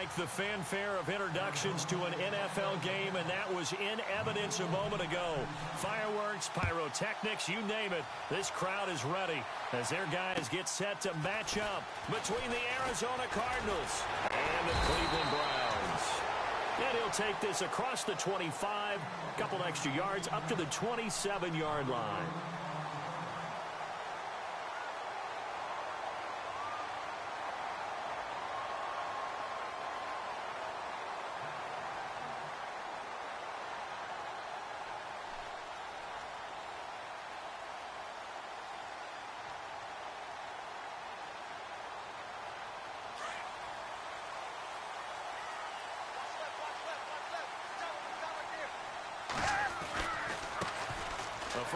like the fanfare of introductions to an NFL game, and that was in evidence a moment ago. Fireworks, pyrotechnics, you name it. This crowd is ready as their guys get set to match up between the Arizona Cardinals and the Cleveland Browns. And he'll take this across the 25, a couple extra yards up to the 27-yard line.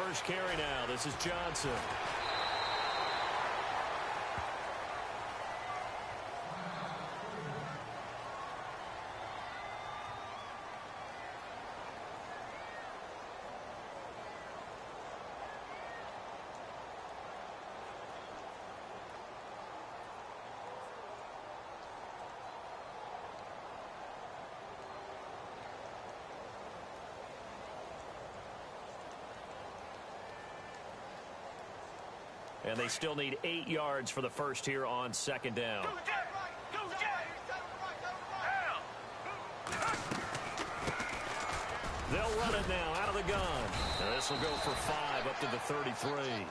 First carry now. This is Johnson. And they still need 8 yards for the first here on second down. They'll run it now out of the gun. And this will go for 5 up to the 33.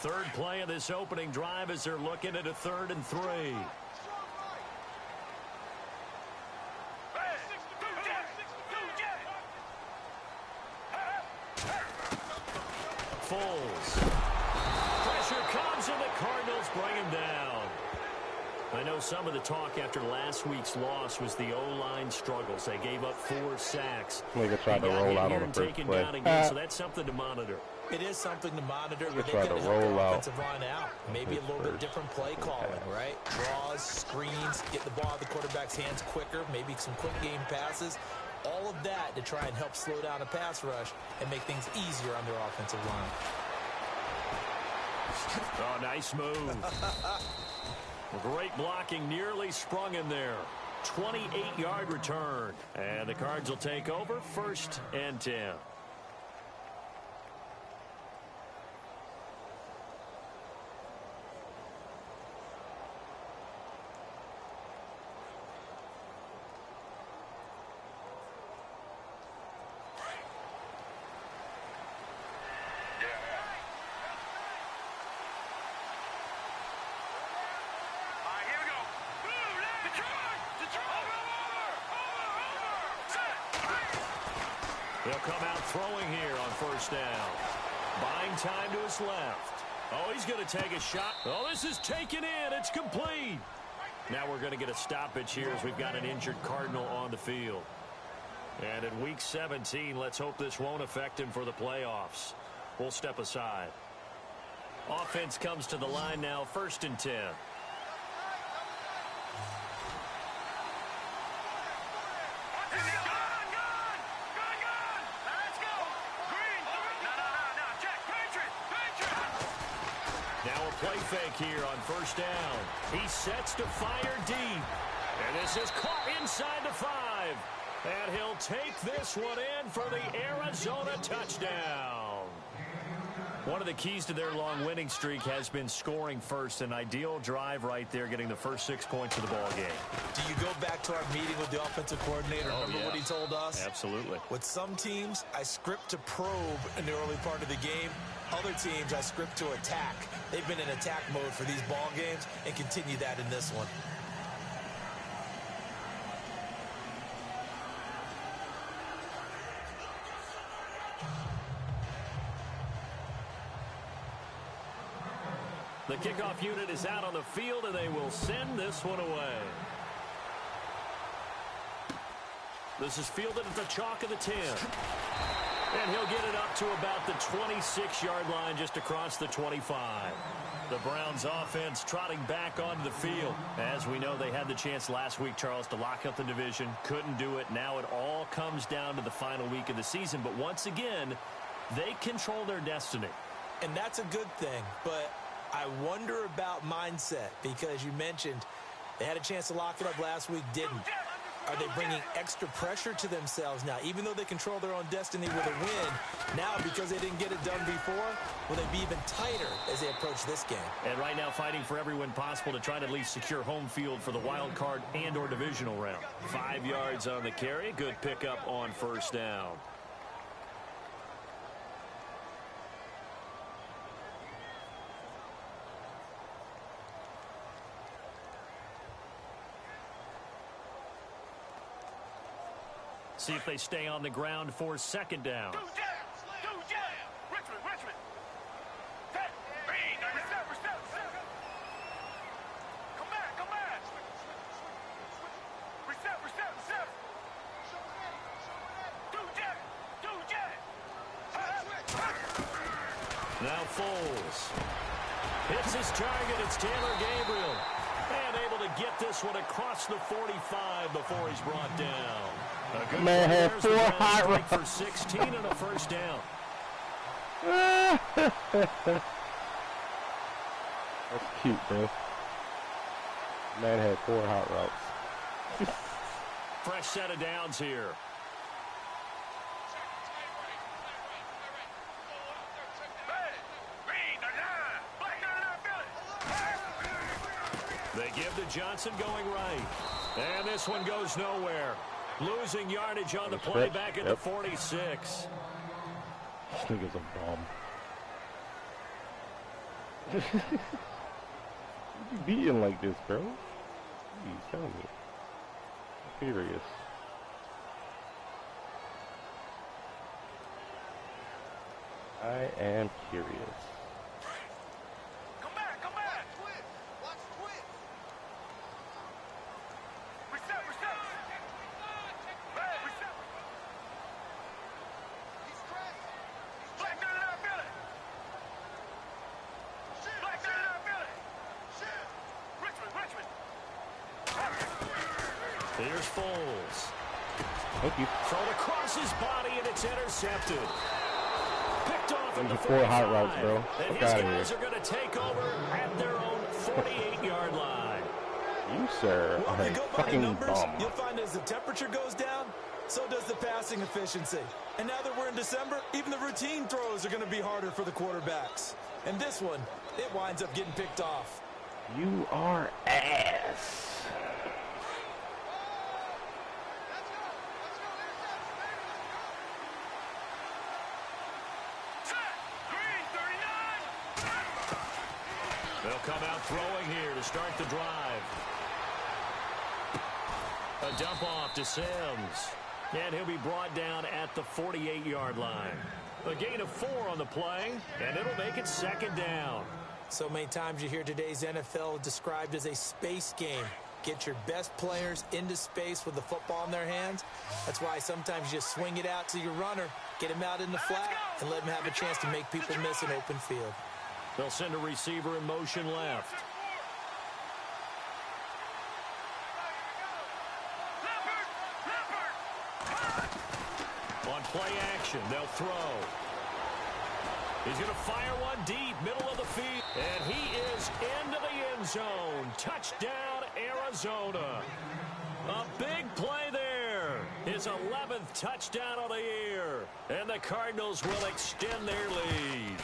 Third play of this opening drive as they're looking at a 3rd and 3. Foles. Pressure comes and the Cardinals bring him down. I know some of the talk after last week's loss was the O-line struggles. They gave up 4 sacks. They tried to roll out on the first play. Again, so that's something to monitor. It is something to monitor. They try to roll out. Offensive line out. Maybe a little bit different play calling, right? Draws, screens, get the ball out of the quarterback's hands quicker, maybe some quick game passes. All of that to try and help slow down a pass rush and make things easier on their offensive line. Oh, nice move. Great blocking, nearly sprung him there. 28-yard return. And the Cards will take over 1st and 10. They'll come out throwing here on 1st down. Buying time to his left. Oh, he's going to take a shot. Oh, this is taken in. It's complete. Now we're going to get a stoppage here as we've got an injured Cardinal on the field. And in Week 17, let's hope this won't affect him for the playoffs. We'll step aside. Offense comes to the line now, 1st and 10. Play fake here on 1st down. He sets to fire deep. And this is caught inside the 5. And he'll take this one in for the Arizona touchdown. One of the keys to their long winning streak has been scoring first. An ideal drive right there, getting the first 6 points of the ball game. Do you go back to our meeting with the offensive coordinator? Remember what he told us? Absolutely. With some teams, I script to probe in the early part of the game. Other teams, I script to attack. They've been in attack mode for these ball games and continue that in this one. The kickoff unit is out on the field, and they will send this one away. This is fielded at the chalk of the 10. And he'll get it up to about the 26-yard line just across the 25. The Browns offense trotting back onto the field. As we know, they had the chance last week, Charles, to lock up the division. Couldn't do it. Now it all comes down to the final week of the season. But once again, they control their destiny. And that's a good thing. But I wonder about mindset, because you mentioned they had a chance to lock it up last week, didn't. Are they bringing extra pressure to themselves now? Even though they control their own destiny with a win, now because they didn't get it done before, will they be even tighter as they approach this game? And right now fighting for every win possible to try to at least secure home field for the wild card and or divisional round. 5 yards on the carry. Good pickup on first down. See if they stay on the ground for second down. Richmond. Come back. Reset. Now Foles hits his target. It's Taylor Gabriel. And able to get this one across the 45 before he's brought down. A good Man had 4 hot routes for 16 and a first down. That's cute, bro. Man had 4 hot routes. Fresh set of downs here. They give to Johnson going right. And this one goes nowhere. Losing yardage on the play back at the 46. This nigga's a bomb. You beating like this, bro? Jeez, tell me. I'm furious. I am curious. Come back. Watch twitch. Reset. He's crazy. Black down in our building. Richmond. Here's Foles. Thank you. Thrown across his body, and it's intercepted. Picked off at the 4 hot routes, 45. bro. And his guys are going to take over at their own 48-yard line. You, sir, Well, are if a you go by the fucking numbers, bum. you'll find as the temperature goes down, so does the passing efficiency. And now that we're in December, even the routine throws are going to be harder for the quarterbacks. And this one, it winds up getting picked off. You are ass. They'll come out throwing here to start the drive. A dump off to Sims. And he'll be brought down at the 48-yard line. A gain of 4 on the play, and it'll make it second down. So many times you hear today's NFL described as a space game. Get your best players into space with the football in their hands. That's why sometimes you just swing it out to your runner, get him out in the flat, and let him have a chance to make people miss an open field. They'll send a receiver in motion left. On play action, they'll throw. He's going to fire one deep, middle of the field. And he is into the end zone. Touchdown, Arizona. A big play there. His 11th touchdown of the year. And the Cardinals will extend their lead.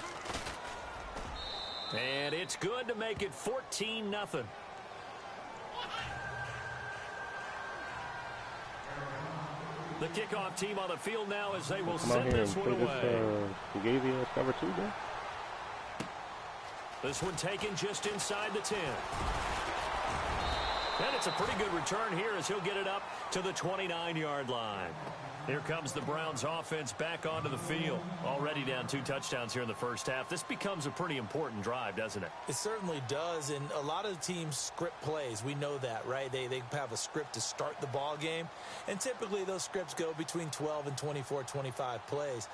And it's good to make it 14-0. The kickoff team on the field now as they will send this one away. This cover 2, bro. This one taken just inside the 10. And it's a pretty good return here as he'll get it up to the 29-yard line. Here comes the Browns offense back onto the field. Already down 2 touchdowns here in the first half. This becomes a pretty important drive, doesn't it? It certainly does, and a lot of teams script plays. We know that, right? They have a script to start the ball game, and typically those scripts go between 12 and 24, 25 plays.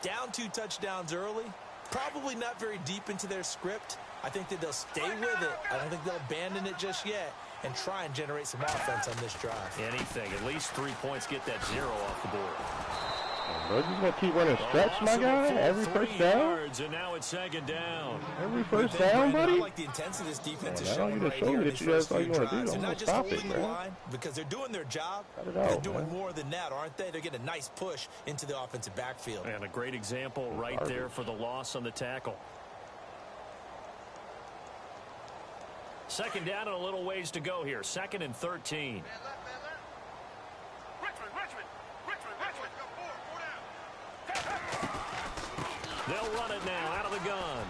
Down 2 touchdowns early, probably not very deep into their script. I think that they'll stay with it. I don't think they'll abandon it just yet and try and generate some offense on this drive. Anything. At least 3 points, get that 0 off the board. Bro, just gonna keep running stretch, my guy. Every first down. And now it's 2nd down. Every first down, buddy. I like the intensity this defense is Man, showing right show here me in that these you first guys all few you want to do. drives. I'm They're gonna not just stop holding it, the bro. line because they're doing their job. They're doing more than that, aren't they? They're getting a nice push into the offensive backfield. And a great example right there for the loss on the tackle. 2nd down and a little ways to go here. 2nd and 13. They'll run it now out of the gun.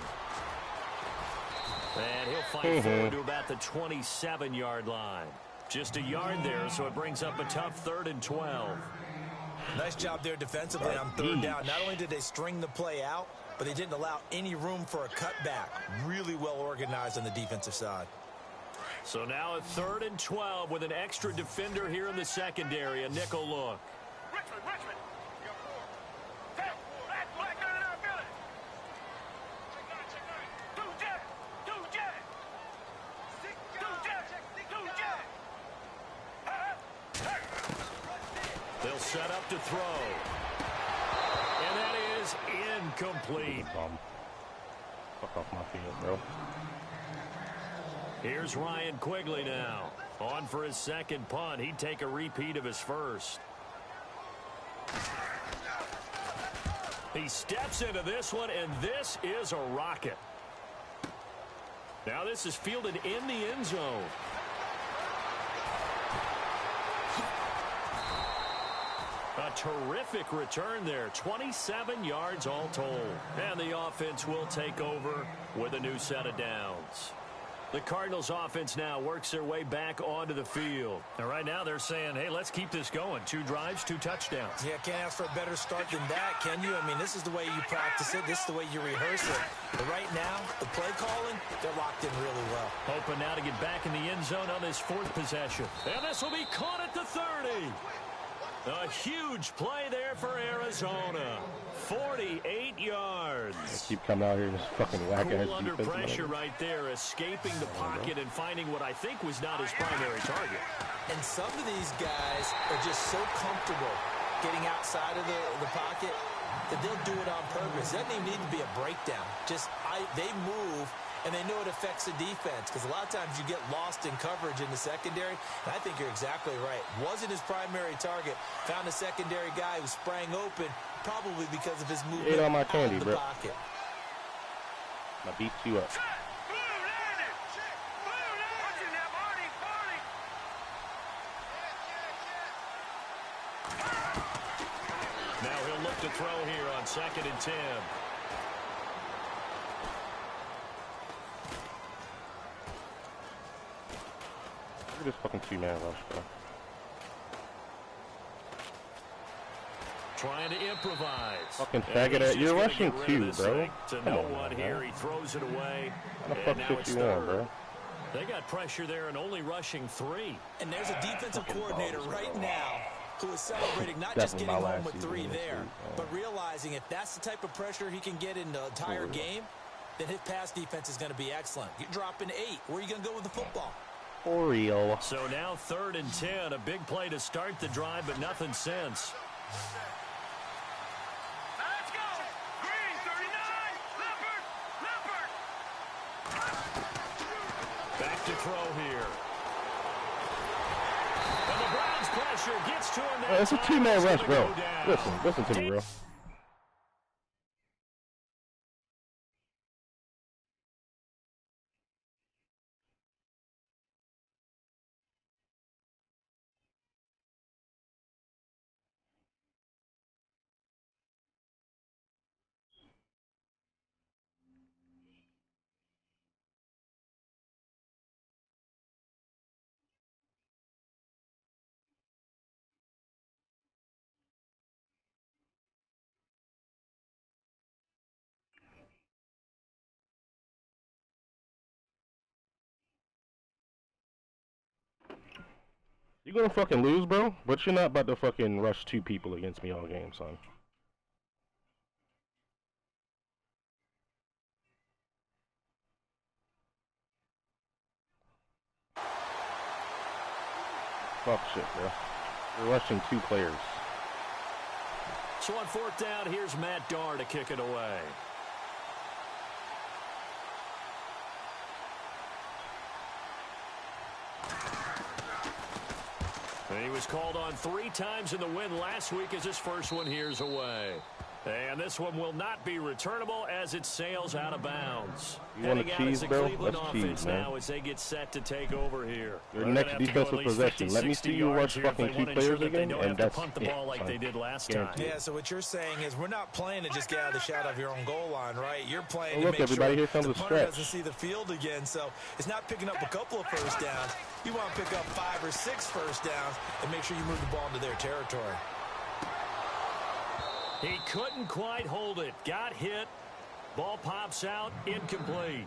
And he'll fight forward to about the 27-yard line. Just a yard there, so it brings up a tough 3rd and 12. Nice job there defensively on 3rd down. Not only did they string the play out, but they didn't allow any room for a cutback. Really well organized on the defensive side. So now a 3rd and 12 with an extra defender here in the secondary. A nickel look. Richmond. They'll set up to throw. And that is incomplete. Fuck off my field, bro. Here's Ryan Quigley now. On for his 2nd punt. He'd take a repeat of his first. He steps into this one, and this is a rocket. Now this is fielded in the end zone. A terrific return there. 27 yards all told. And the offense will take over with a new set of downs. The Cardinals offense now works their way back onto the field. And right now they're saying, hey, let's keep this going. 2 drives, 2 touchdowns. Yeah, can't ask for a better start than that, can you? I mean, this is the way you practice it. This is the way you rehearse it. But right now, the play calling, they're locked in really well. Hoping now to get back in the end zone on this 4th possession. And this will be caught at the 30. A huge play there for Arizona. 48 yards. Keep coming out here and just fucking whacking Cool under pressure right there, escaping the pocket and finding what I think was not his primary target. And some of these guys are just so comfortable getting outside of the pocket that they'll do it on purpose. It doesn't even need to be a breakdown. They move, and they know it affects the defense because a lot of times you get lost in coverage in the secondary, and I think you're exactly right. Wasn't his primary target. Found a secondary guy who sprang open, probably because of his movement ate all my candy, out of the pocket. I beat you up. Now he'll look to throw here on 2nd and 10. Look at this fucking 2-man rush, bro. Trying to improvise. Fucking faggot, you're rushing 2, bro. To no one here, he throws it away. How the fuck shit you want, bro? They got pressure there and only rushing 3. And there's a defensive coordinator right now who is celebrating not just getting home with 3 there, but realizing if that's the type of pressure he can get in the entire game, then his pass defense is going to be excellent. You're dropping 8. Where are you going to go with the football? For real. So now 3rd and 10. A big play to start the drive, but nothing since. Let's go! Green, 39! Leopard! Back to throw here. And the Browns pressure gets to him. It's a 2-man rush, bro. Listen to me, bro. You're gonna fucking lose, bro, but you're not about to fucking rush 2 people against me all game, son. Fuck shit, bro. We're rushing 2 players. So on 4th down, here's Matt Darr to kick it away. And he was called on 3 times in the win last week as his first one here's away. And this one will not be returnable as it sails out of bounds. You want a cheese, bro? Let's cheese, man. Now as they get set to take over here. Your next defensive possession. Let me see you rush fucking 2 players again, and that's punt the ball like they did last time. Yeah, so what you're saying is we're not playing to just get out of the shadow of your own goal line, right? You're playing to look, make everybody, sure here comes the a punter stretch. doesn't see the field again. So it's not picking up a couple of first downs. You want to pick up 5 or 6 first downs and make sure you move the ball into their territory. He couldn't quite hold it. Got hit. Ball pops out. Incomplete.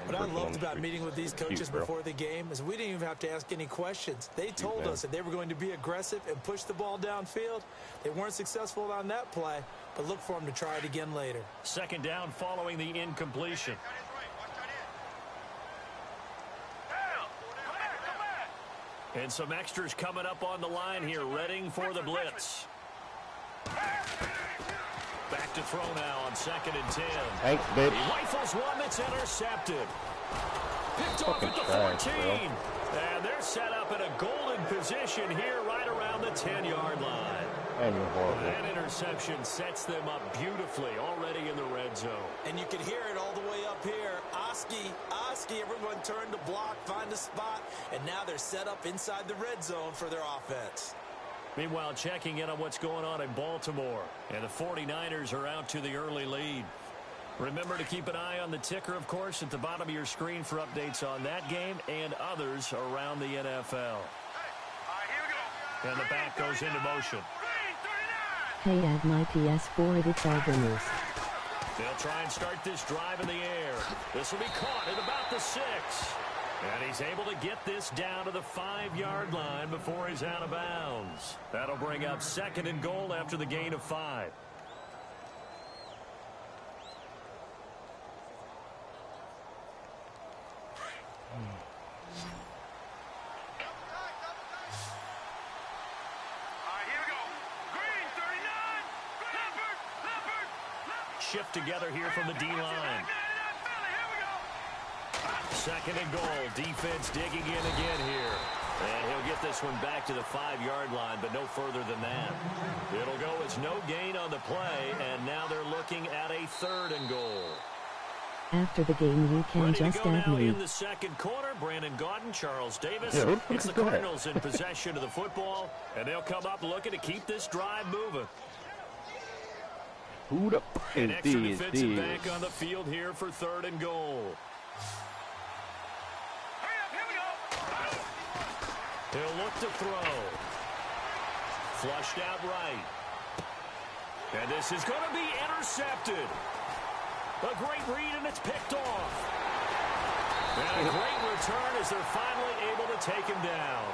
What I loved about meeting with these coaches before the game is we didn't even have to ask any questions. They told us that they were going to be aggressive and push the ball downfield. They weren't successful on that play, but look for them to try it again later. 2nd down following the incompletion. And some extras coming up on the line here, readying for the blitz. Back to throw now on 2nd and 10. Thanks, bitch. He rifles one that's intercepted. Picked off at the 14. And they're set up in a golden position here right around the 10-yard line. That interception sets them up beautifully already in the red zone. And you can hear it all the way up here. Oski, everyone turned to block, find a spot, and now they're set up inside the red zone for their offense. Meanwhile, checking in on what's going on in Baltimore. And the 49ers are out to the early lead. Remember to keep an eye on the ticker, of course, at the bottom of your screen for updates on that game and others around the NFL. And the back goes into motion. Hey, add my PS4 the Cardinals. They'll try and start this drive in the air. This will be caught at about the 6. And he's able to get this down to the 5-yard line before he's out of bounds. That'll bring up 2nd and goal after the gain of 5. Shift together here from the D-line. 2nd and goal. Defense digging in again here. And he'll get this one back to the 5-yard line, but no further than that. It'll go as no gain on the play, and now they're looking at a 3rd and goal. After the game, you can just add me. In the 2nd quarter, Brandon Gaudin, Charles Davis. Yeah, it's the Cardinals in possession of the football, and they'll come up looking to keep this drive moving. Who the fuck is this? Defensive back on the field here for 3rd and goal. He'll look to throw. Flushed out right. And this is going to be intercepted. A great read, and it's picked off. And a great return as they're finally able to take him down.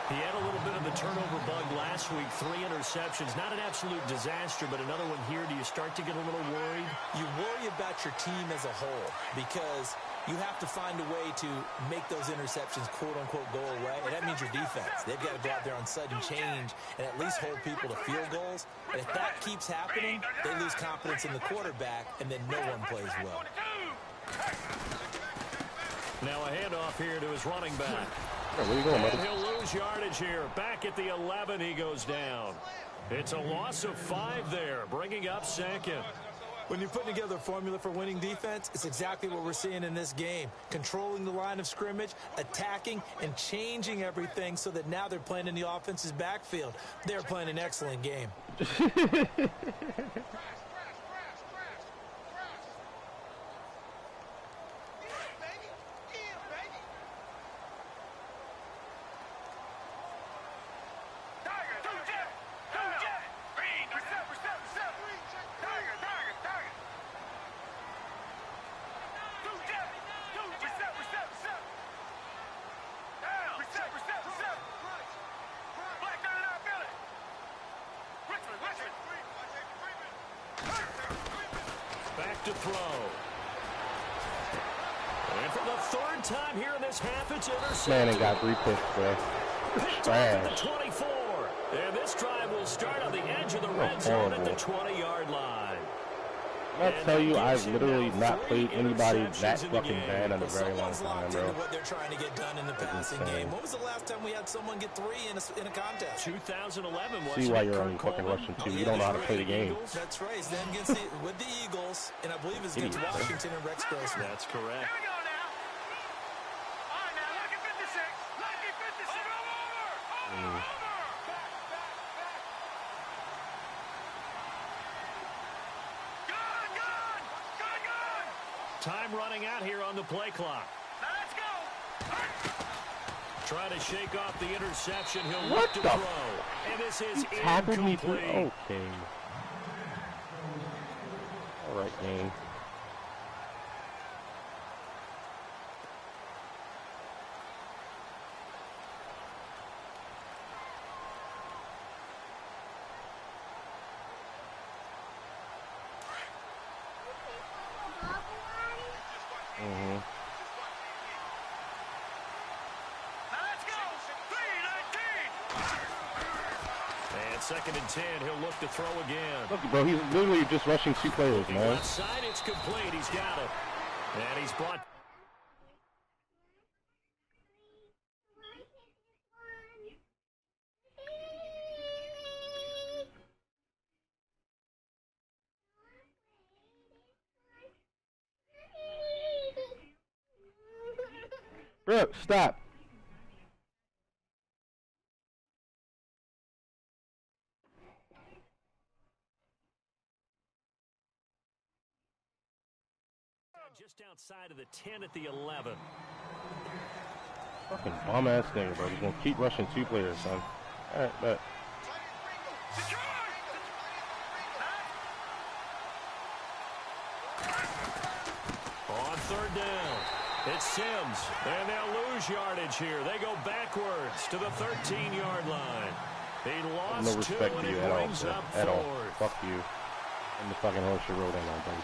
He had a little bit of the turnover bug last week, 3 interceptions. Not an absolute disaster, but another one here. Do you start to get a little worried? You worry about your team as a whole because you have to find a way to make those interceptions, quote-unquote, go away. And that means your defense. They've got to go out there on sudden change and at least hold people to field goals. And if that keeps happening, they lose confidence in the quarterback, and then no one plays well. Now a handoff here to his running back. Where are you going, buddy? He'll lose yardage here. Back at the 11, he goes down. It's a loss of 5 there, bringing up 2nd. When you're putting together a formula for winning defense, it's exactly what we're seeing in this game. Controlling the line of scrimmage, attacking, and changing everything so that now they're playing in the offense's backfield. They're playing an excellent game. Back to throw. And for the third time here in this half, it's intercepted. Man, it got 3 picks, bro. Picked off at the 24. And this drive will start on the edge of the red zone at the 20-yard line. I'll tell you, I've literally not played anybody that fucking bad in a very long time, bro. What they're trying to get done in the passing game. When was the last time we had someone get 3 in a contest? 2011. See why you're only fucking rushing 2. You don't know how to play the game. That's right. It's them against with the Eagles, and I believe it's against Washington and Rex Grossman. That's correct. Here we go now. All right, now, lucky 56. Lucky 56. Over. Time running out here on the play clock. Now let's go. Trying to shake off the interception. He'll What look to the? throw. And this is Tackled me through. incomplete. Okay. All right, game. And second and 10, he'll look to throw again. Look, bro, he's literally just rushing 2 players, man. Left side, it's complete. He's got it. And he's brought... Bro, stop. Just outside of the 10 at the 11. Fucking bum-ass nigga, bro. He's gonna keep rushing 2 players, son. All right, but... On third down, it's Sims, and they'll lose yardage here. They go backwards to the 13-yard line. He lost No respect 2, to and you it at all, brings sir. up At all. fourth. Fuck you. And the fucking horse you rode in on, buddy.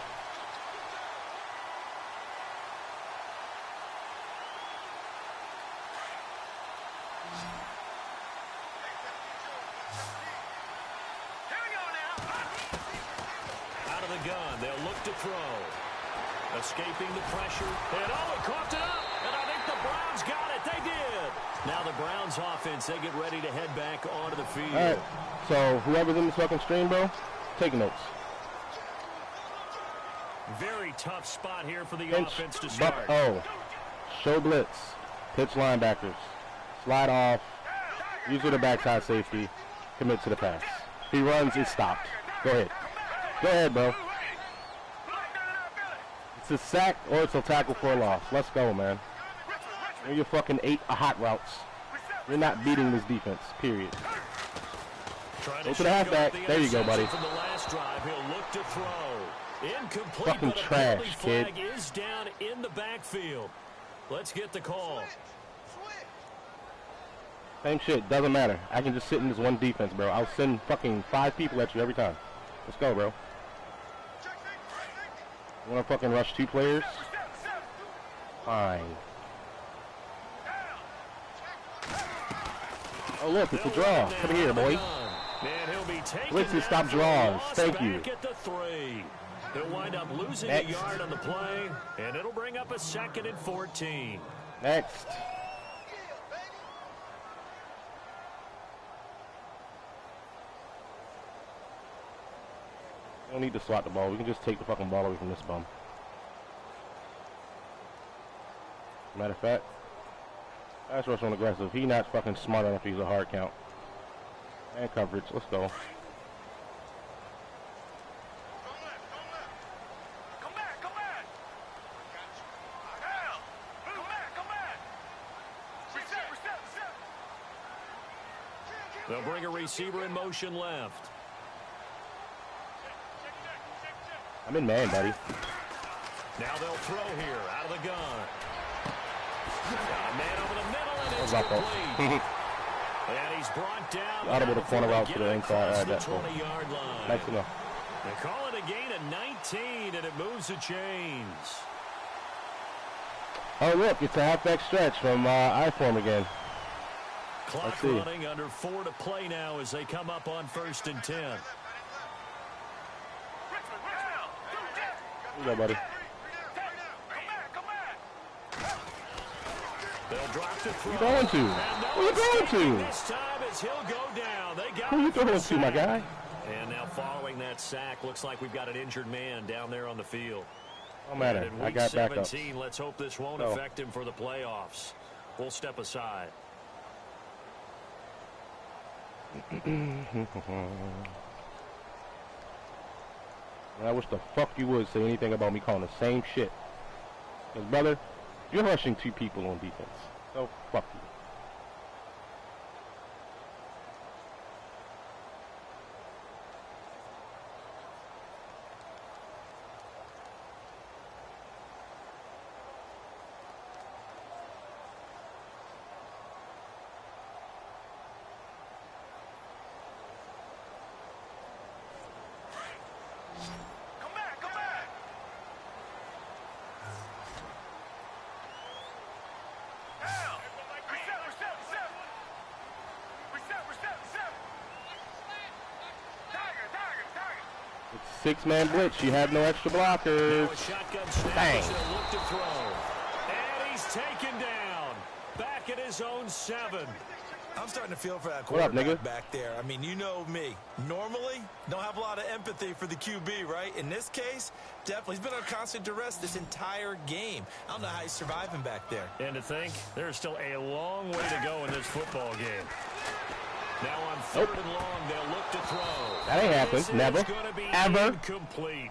Out of the gun, they'll look to throw. Escaping the pressure, and he caught it up, and I think the Browns got it. They did. Now the Browns offense, they get ready to head back onto the field. All right, so whoever's in this fucking stream, bro, take notes. Very tough spot here for the Pinch, offense to buck, start. show blitz, pitch linebackers, slide off, use with a backside safety, commit to the pass. If he runs, it's stopped. Go ahead. Go ahead, bro. It's a sack or it's a tackle for a loss. Let's go, man. You're fucking 8 hot routes. You're not beating this defense, period. Go to the halfback. There you go, buddy. From the last drive, he'll look to throw. Incomplete, Fucking but a trash, penalty kid. flag is down in the backfield. Let's get the call. Same shit. Doesn't matter. I can just sit in this one defense, bro. I'll send fucking 5 people at you every time. Let's go, bro. You want to fucking rush 2 players? Fine. Oh, look, it's a draw. Come here, boy. Blitz and stop draws. Thank you. At the 3. He'll wind up losing Next. a yard on the play, and it'll bring up a 2nd and 14. Next. We don't need to swat the ball. We can just take the fucking ball away from this bum. Matter of fact, pass rush on aggressive. He not fucking smart enough to use a hard count. And coverage. Let's go. Come back. Come back. Reset. They'll bring a receiver in motion left. I'm in man, buddy. Now they'll throw here out of the gun. Got a man over the middle, and it's That was my complete. And he's brought down. Audible the corner route to the inside. The That's cool. 20-yard line. Nice enough. They call it a gain of 19, and it moves the chains. Oh, look, it's a halfback stretch from I-form again. Clock running, under 4 to play now as they come up on 1st and 10. Here you go, buddy. They'll drop the throw. Who you going to? Who you going to? This time as he'll go down. They got Who you going to, my guy? And now following that sack, looks like we've got an injured man down there on the field. No matter. I got backups. 17, let's hope this won't affect him for the playoffs. We'll step aside. I wish the fuck you would say anything about me calling the same shit. Because, brother, you're rushing 2 people on defense. So, fuck you. It's 6-man blitz. You have no extra blockers. Bang. And he's taken down. Back at his own 7. I'm starting to feel for that What up, quarterback nigga? back there. I mean, you know me. Normally, don't have a lot of empathy for the QB, right? In this case, definitely. He's been on constant duress this entire game. I don't know how he's surviving back there. And to think, there's still a long way to go in this football game. Now on 3rd and long, they'll look to throw. That ain't happened. Never. Ever. Incomplete.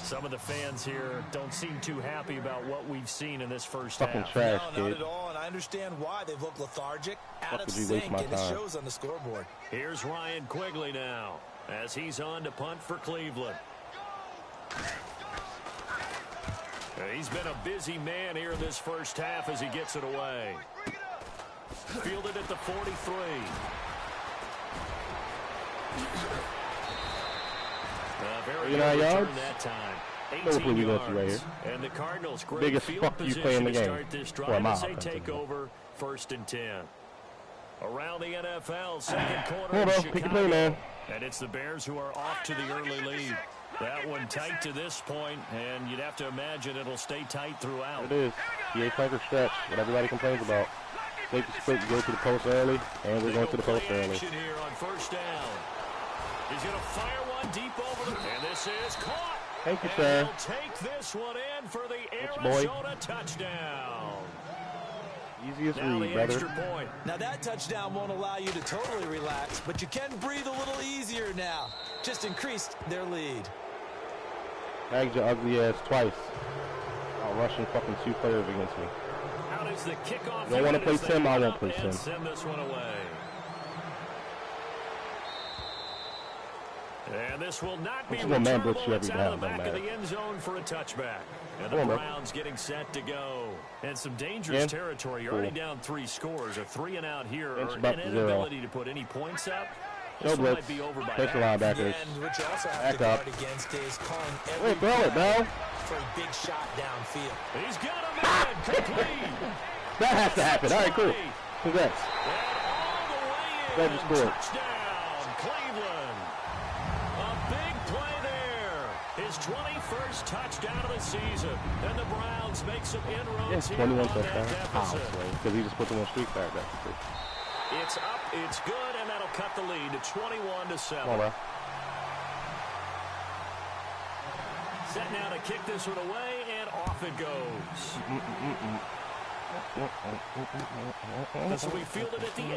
Some of the fans here don't seem too happy about what we've seen in this first Fucking half. trash, No, not kid. at all, and I understand why. They've looked lethargic, out of Fuck, did you waste sync, my and it time? shows on the scoreboard. Here's Ryan Quigley now as he's on to punt for Cleveland. He's been a busy man here in this first half as he gets it away. Fielded at the 43. Very good return that time. 18 yards. And the Cardinals great biggest field fuck you play in the position to game. start this drive Well, as they take over 1st and 10. Around the NFL, second quarter Hold in on, pick your play, Chicago. man. And it's the Bears who are off to the early lead. That one tight to this point, and you'd have to imagine it'll stay tight throughout. It is. PA flanker stretch. What everybody complains about. Safety split, go to the post early, and we're going to the post early. Action here on 1st down. He's going to fire one deep over the... And this is caught. Thank you, and sir. he'll take this one in for the boy. Arizona touchdown. Easiest Now read, the brother. extra point. Now, that touchdown won't allow you to totally relax, but you can breathe a little easier now. Just increased their lead. Bagged your ugly ass twice. Out rushing fucking 2 players against me. How does the kickoff... You don't want to play as they Tim, I run won't up play and Tim. Send this one away. And this will not be I'm just gonna man blitz returnable. you It's every out of the down, back don't of the end zone for a touchback. And the Come on, bro. Browns getting set to go. And some dangerous Again? territory. You're already down 3 scores. A 3 and out here, or Bench an back to 0. inability to put any points up. No This one blitz. might be over by Push the half. linebackers. And what you also have Back to up. guard against is calling every Wait, throw it, bro. for a big shot downfield. He's got a man complete. That has to happen. All right, cool. Congrats. And all the way in. Glad you scored. Touchdown, Cleveland. A big play there. His 21st touchdown of the season. And the Browns make some inroads Yes, here 21 on that touchdowns. deficit. Because he just put them on streak back. That's the truth. It's up, it's good, and that'll cut the lead to 21-7. Come on, bro. Set now to kick this one away, and off it goes. This will be fielded at the 8.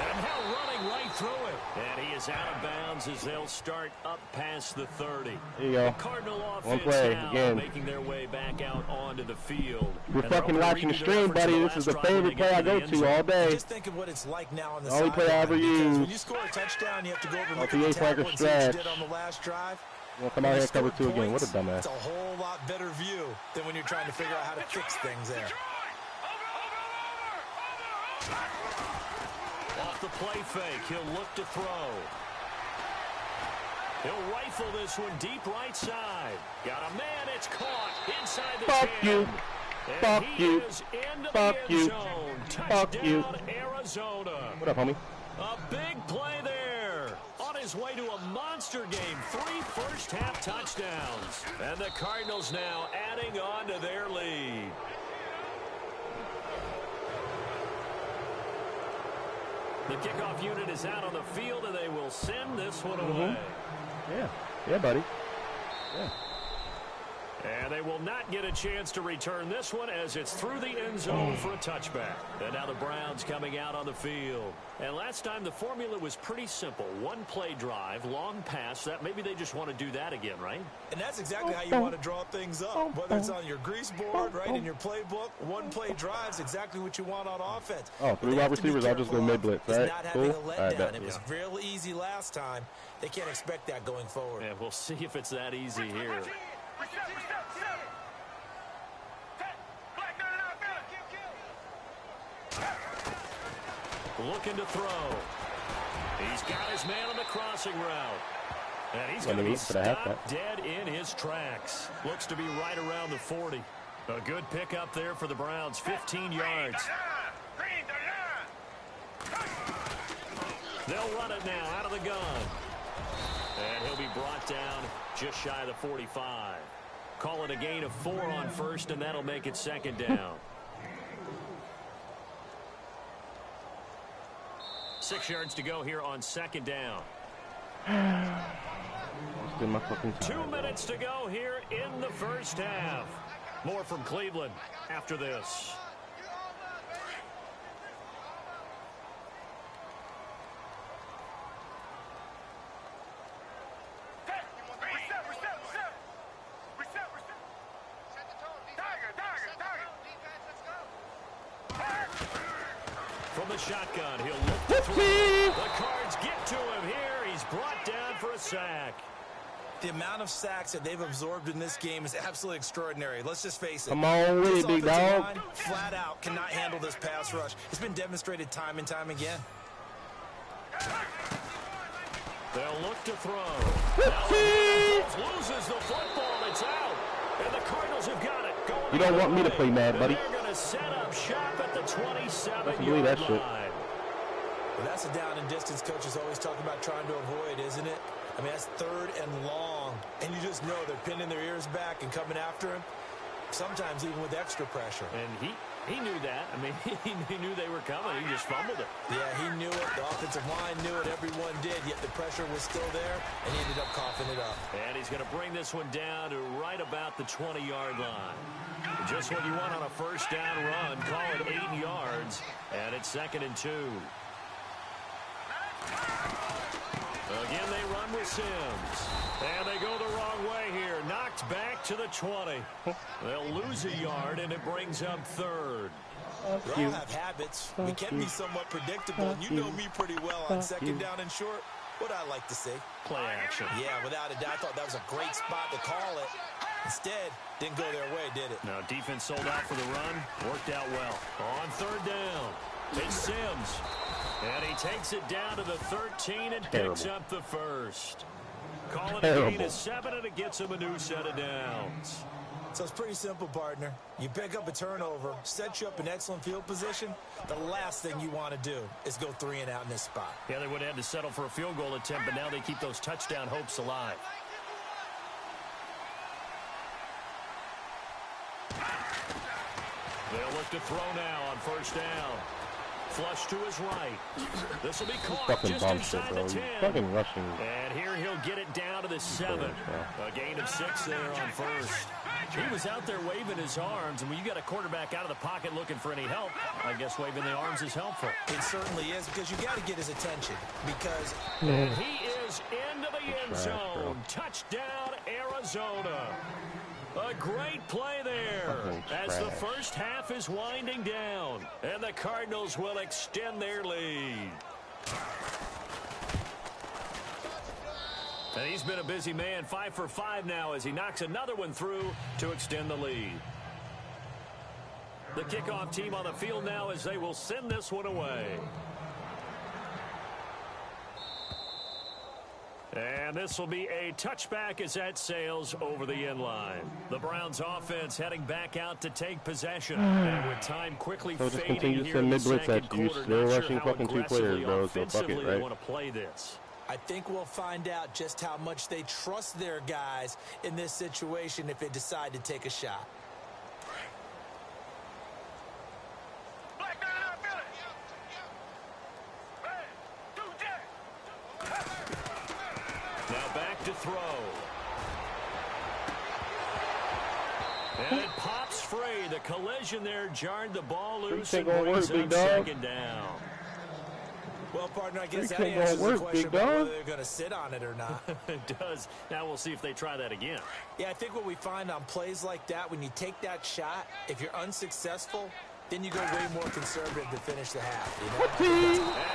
And now running right through it. And he is out of bounds as they'll start up past the 30. There you go. The Cardinal One offense play, now again. making their way back out onto the field. You're And they're fucking hoping to watching the redo their stream, efforts in buddy. the This is last the drive when favorite they play get I to the go end to zone. all day. Just think of what it's like now on the Only play I sideline. ever Because use. when you score a touchdown, you have to go over and look LPA at the tackle flanker and see what you stretch. did on the last drive. We'll come out here and cover 2 again. What a dumbass. It's a whole lot better view than when you're trying to figure out how to fix things there. Off the play fake, he'll look to throw. He'll rifle this one deep right side. Got a man. It's caught inside the Fuck 10. you. Fuck you. Fuck you. Fuck you. Arizona. What up, homie? A big play there. On his way to a monster game. 3 first-half touchdowns. And the Cardinals now adding on to their lead. The kickoff unit is out on the field, and they will send this one away. Yeah. Yeah, buddy. Yeah. And they will not get a chance to return this one as it's through the end zone for a touchback. And now the Browns coming out on the field. And last time the formula was pretty simple. 1 play drive, long pass. That maybe they just want to do that again, right? And that's exactly how you want to draw things up. Whether it's on your grease board, right, in your playbook, 1 play drive is exactly what you want on offense. Oh, 3 wide receivers, I'll just go mid-blitz, right? Not having a letdown. It was real easy last time. They can't expect that going forward. Yeah, we'll see if it's that easy here. Looking to throw. He's got his man on the crossing route. And he's going to be stopped dead in his tracks. Looks to be right around the 40. A good pickup there for the Browns. 15 yards. They'll run it now out of the gun. And he'll be brought down just shy of the 45. Call it a gain of 4 on first, and that'll make it 2nd down. 6 yards to go here on 2nd down. 2 minutes to go here in the first half. More from Cleveland after this. From the shotgun, he'll look to throw. The Cards get to him here. He's brought down for a sack. The amount of sacks that they've absorbed in this game is absolutely extraordinary. Let's just face it. Come on with it, big dog. Line, flat out cannot handle this pass rush. It's been demonstrated time and time again. They'll look to throw. Now loses the football. It's out. And the Cardinals have got it. You don't want me to play mad, buddy. They're going to set up shop at the 27-yard line. Well, that's a down and distance coaches always talk about trying to avoid, isn't it? I mean, that's 3rd and long. And you just know they're pinning their ears back and coming after him, sometimes even with extra pressure. And he knew that. I mean, he knew they were coming. He just fumbled it. Yeah, he knew it. The offensive line knew it. Everyone did, yet the pressure was still there, and he ended up coughing it up. And he's going to bring this one down to right about the 20-yard line. Just what you want on a first down run. Call it 8 yards, and it's 2nd and 2. Again, they run with Sims. And they go the wrong way here. Knocked back to the 20. They'll lose a yard, and it brings up 3rd. We all have habits. We can be somewhat predictable, and you know me pretty well on 2nd down and short. What I like to see. Play action. Yeah, without a doubt. I thought that was a great spot to call it. Instead, didn't go their way, did it? No, defense sold out for the run. Worked out well. On 3rd down, it's Sims. And he takes it down to the 13 and picks up the first. Call it a gain of 7, and it gets him a new set of downs. So it's pretty simple, partner. You pick up a turnover, set you up in excellent field position. The last thing you want to do is go 3 and out in this spot. Yeah, they would have had to settle for a field goal attempt, but now they keep those touchdown hopes alive. They'll look to throw now on 1st down. Flush to his right. This will be caught just inside the 10. Fucking rushing. And here he'll get it down to the 7. A gain of 6 there on first. He was out there waving his arms, and when you got a quarterback out of the pocket looking for any help, I guess waving the arms is helpful. It certainly is, because you got to get his attention. Because he is into the end zone. Touchdown, Arizona. A great play there as the first half is winding down, and the Cardinals will extend their lead. And he's been a busy man, 5 for 5 now as he knocks another one through to extend the lead. The kickoff team on the field now as they will send this one away. And this will be a touchback as that sails over the end line. The Browns offense heading back out to take possession. And with time quickly so just fading continue to here in the mid-blitz second at you. quarter, Still not sure rushing how fucking 2 players, bro. So fuck it, they right? want to play this. I think we'll find out just how much they trust their guys in this situation if they decide to take a shot. Now back to throw. And it pops free. The collision there jarred the ball loose and brings up second down. Well, partner, I guess that answers the question about whether they're going to sit on it or not. It does. Now we'll see if they try that again. Yeah, I think what we find on plays like that, when you take that shot, if you're unsuccessful, then you go way more conservative to finish the half. You know? And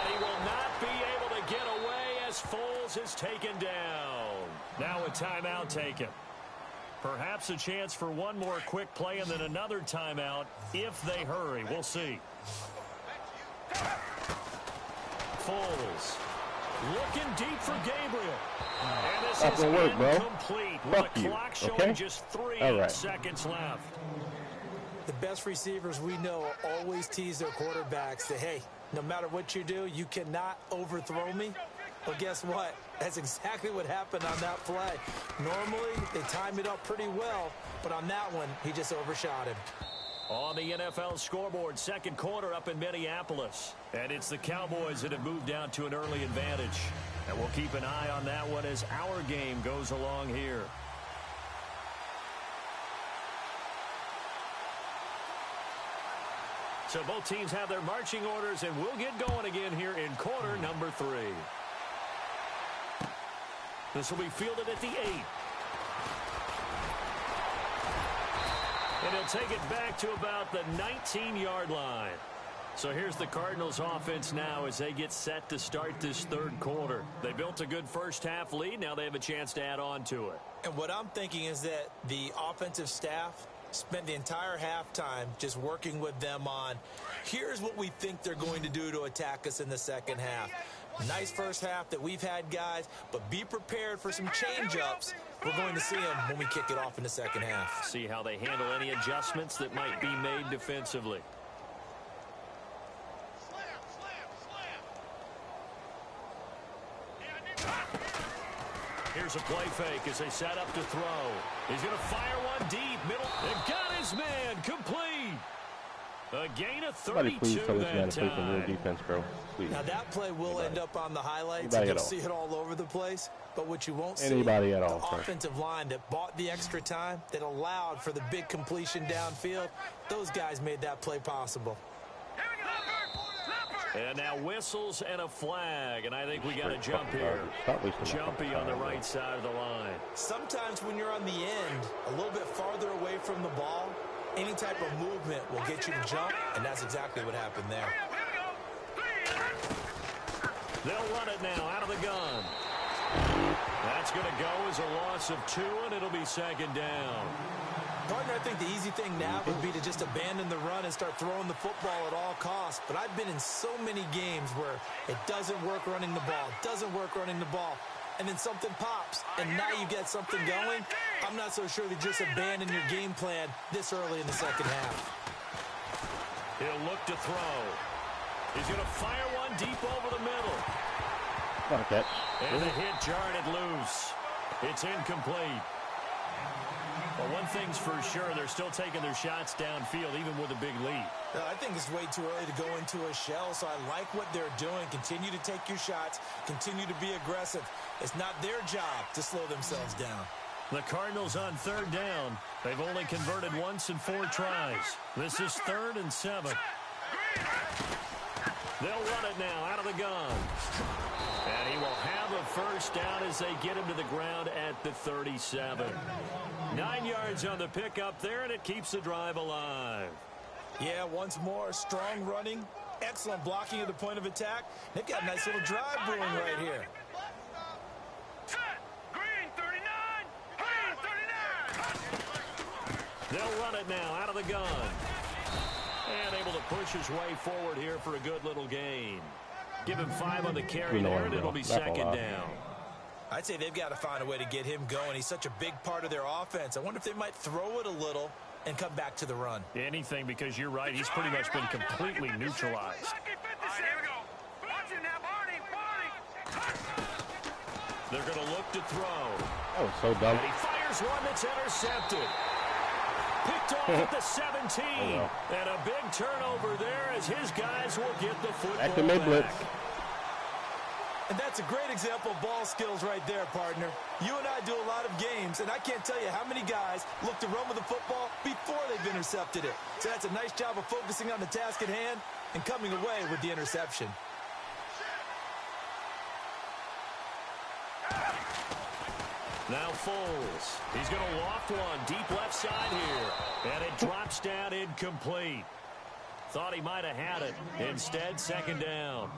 he will not be able to get away as Foles is taken down. Now a timeout taken. Perhaps a chance for one more quick play and then another timeout if they hurry. We'll see. Foles looking deep for Gabriel. And this is incomplete with the clock showing just 3 seconds left. The best receivers we know always tease their quarterbacks that, hey, no matter what you do, you cannot overthrow me. Well, guess what? That's exactly what happened on that play. Normally, they time it up pretty well, but on that one, he just overshot him. On the NFL scoreboard, second quarter up in Minneapolis. And it's the Cowboys that have moved down to an early advantage. And we'll keep an eye on that one as our game goes along here. So both teams have their marching orders, and we'll get going again here in quarter number 3. This will be fielded at the 8. And he'll take it back to about the 19-yard line. So here's the Cardinals offense now as they get set to start this third quarter. They built a good first half lead. Now they have a chance to add on to it. And what I'm thinking is that the offensive staff spent the entire halftime just working with them on, here's what we think they're going to do to attack us in the second half. Nice first half that we've had, guys, but be prepared for some change-ups. We're going to see them when we kick it off in the second half. See how they handle any adjustments that might be made defensively. Here's a play fake as they set up to throw. He's going to fire one deep, middle, and got his man complete. A gain of 32 please tell this man that to play some real time. defense, bro. Please. Now, that play will end up on the highlights. And you'll see it all over the place. But what you won't see, anybody at all, the offensive line that bought the extra time, that allowed for the big completion downfield, those guys made that play possible. And now whistles and a flag, and I think we got a jump here. Jumpy on the right side of the line. Sometimes when you're on the end, a little bit farther away from the ball, any type of movement will get you to jump, and that's exactly what happened there. They'll run it now out of the gun. That's going to go as a loss of 2, and it'll be second down. Partner, I think the easy thing now would be to just abandon the run and start throwing the football at all costs. But I've been in so many games where it doesn't work running the ball, and then something pops, and now you get something going. I'm not so sure that just abandon your game plan this early in the second half. He'll look to throw. He's going to fire one deep over the middle. Not a catch. And the hit jarred it loose. It's incomplete. Well, one thing's for sure, they're still taking their shots downfield, even with a big lead. I think it's way too early to go into a shell, so I like what they're doing. Continue to take your shots. Continue to be aggressive. It's not their job to slow themselves down. The Cardinals on third down. They've only converted once in 4 tries. This is 3rd and 7. They'll run it now out of the gun. And he will have a first down as they get him to the ground at the 37. 9 yards on the pickup there, and it keeps the drive alive. Yeah, once more, strong running, excellent blocking at the point of attack. They've got a nice little drive brewing right here. Green 39! Green 39! They'll run it now out of the gun. And able to push his way forward here for a good little gain. Give him 5 on the carry there, and it'll be second down. I I'd say they've got to find a way to get him going. He's such a big part of their offense. I wonder if they might throw it a little and come back to the run. Anything, because you're right. He's pretty much been completely neutralized. All right, here we go. Watch him now, Barney. They're going to look to throw. That was so dumb. And he fires one that's intercepted. Picked off at the 17. And a big turnover there as his guys will get the football Back to mid-blitz. And that's a great example of ball skills right there, partner. You and I do a lot of games, and I can't tell you how many guys look to run with the football before they've intercepted it. So that's a nice job of focusing on the task at hand and coming away with the interception. Now Foles. He's going to loft one deep left side here. And it drops down incomplete. Thought he might have had it. Instead, second down.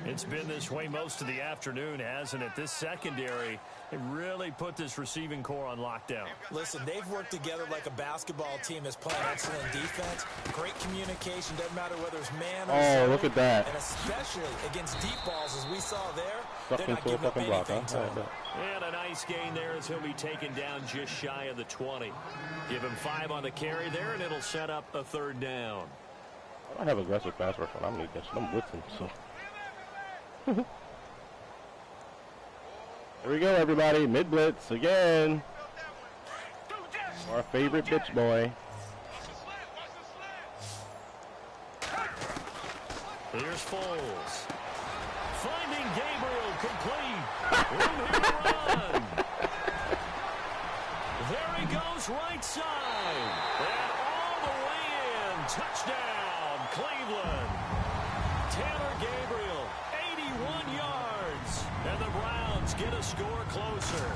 It's been this way most of the afternoon, hasn't it? This secondary, it really put this receiving core on lockdown. Listen, they've worked together like a basketball team that's playing excellent defense. Great communication, doesn't matter whether it's man or zone. Look at that. And especially against deep balls, as we saw there, Stuck they're not into a giving up fucking block, anything to him. And a nice gain there as he'll be taken down just shy of the 20. Give him 5 on the carry there, and it'll set up a third down. I don't have aggressive pass rush when I'm against them. I'm blitzing, so. Here we go, everybody. Mid-blitz again. Our favorite bitch boy. Here's Foles. Finding Gabriel complete. Room here to run. There he goes, right side. And all the way in. Touchdown, Cleveland. Taylor Gabriel, 81 yards. And the Browns get a score closer.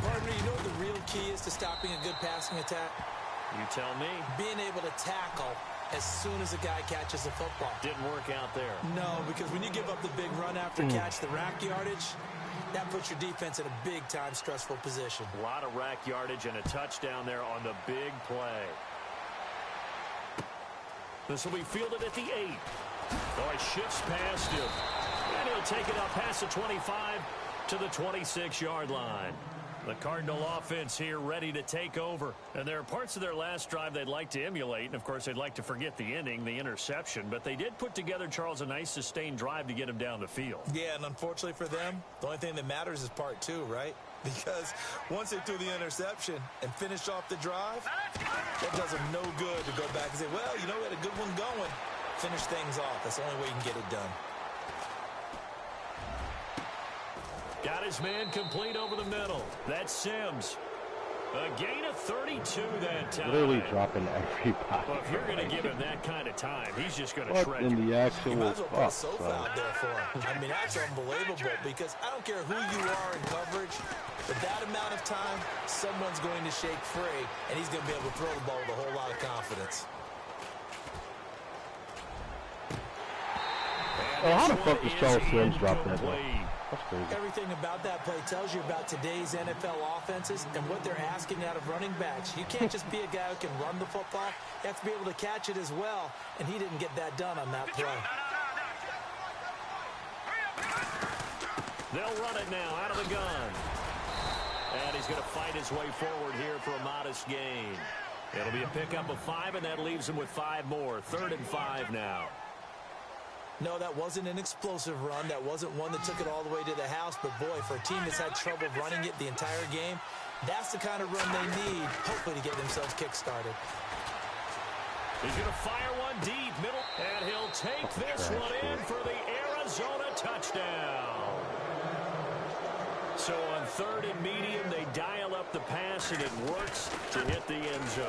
Partner, you know what the real key is to stopping a good passing attack? You tell me. Being able to tackle as soon as a guy catches the football. Didn't work out there. No, because when you give up the big run after catch, the rack yardage, that puts your defense in a big-time stressful position. A lot of rack yardage and a touchdown there on the big play. This will be fielded at the 8. Oh, he shifts past him. And he'll take it up past the 25 to the 26-yard line. The Cardinal offense here ready to take over. And there are parts of their last drive they'd like to emulate. And, of course, they'd like to forget the inning, the interception. But they did put together, Charles, a nice sustained drive to get him down the field. Yeah, and unfortunately for them, the only thing that matters is part 2, right? Because once they threw the interception and finished off the drive, that does them no good to go back and say, well, you know, we had a good one going. Finish things off. That's the only way you can get it done. Got his man complete over the middle. That's Sims. A gain of 32 that time. Literally dropping everybody. Well, if you're going to give him that kind of time, he's just going to What shred in you. the actual You might as well put a fuck, sofa son? out there for him. I mean, that's unbelievable because I don't care who you are in coverage, but that amount of time, someone's going to shake free, and he's going to be able to throw the ball with a whole lot of confidence. Oh, how the fuck does Charles Sims drop that one? That's crazy. Everything about that play tells you about today's NFL offenses and what they're asking out of running backs. You can't just be a guy who can run the football. You have to be able to catch it as well, and he didn't get that done on that play. They'll run it now out of the gun. And he's going to fight his way forward here for a modest gain. It'll be a pickup of 5, and that leaves him with 5 more. 3rd and 5 now. No, that wasn't an explosive run. That wasn't one that took it all the way to the house. But, boy, for a team that's had trouble running it the entire game, that's the kind of run they need, hopefully, to get themselves kick-started. He's going to fire one deep, middle, and he'll take this one in for the Arizona touchdown. So on 3rd and medium, they dial up the pass, and it works to hit the end zone.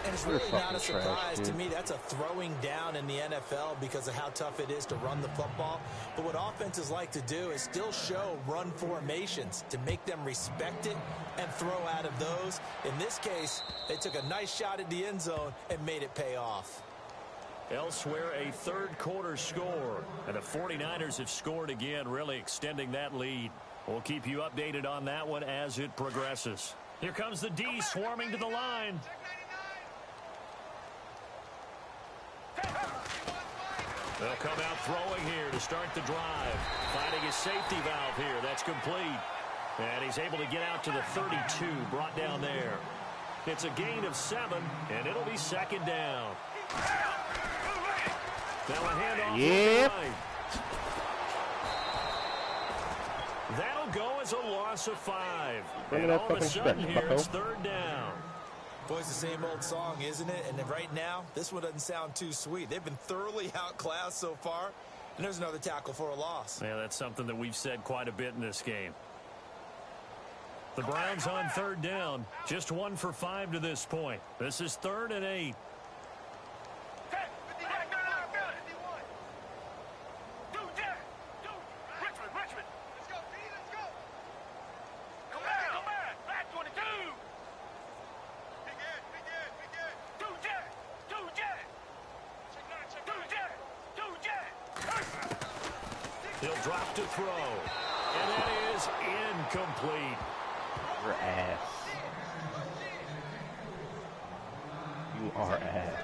And it's really not a surprise to me. That's a throwing down in the NFL because of how tough it is to run the football. But what offenses like to do is still show run formations to make them respect it and throw out of those. In this case, they took a nice shot at the end zone and made it pay off. Elsewhere, a 3rd quarter score. And the 49ers have scored again, really extending that lead. We'll keep you updated on that one as it progresses. Here comes the D swarming to the line. They'll come out throwing here to start the drive. Finding his safety valve here. That's complete. And he's able to get out to the 32, brought down there. It's a gain of 7, and it'll be second down. Now a handoff. Yep. That'll go as a loss of 5. Bring And that all of a fucking sudden stretch, here, it's bucko. 3rd down. Boy, it's the same old song, isn't it? And right now, this one doesn't sound too sweet. They've been thoroughly outclassed so far. And there's another tackle for a loss. Yeah, that's something that we've said quite a bit in this game. The Browns on 3rd down. Just 1 for 5 to this point. This is 3rd and 8. He'll drop to throw. And that is incomplete. Your ass. You are ass.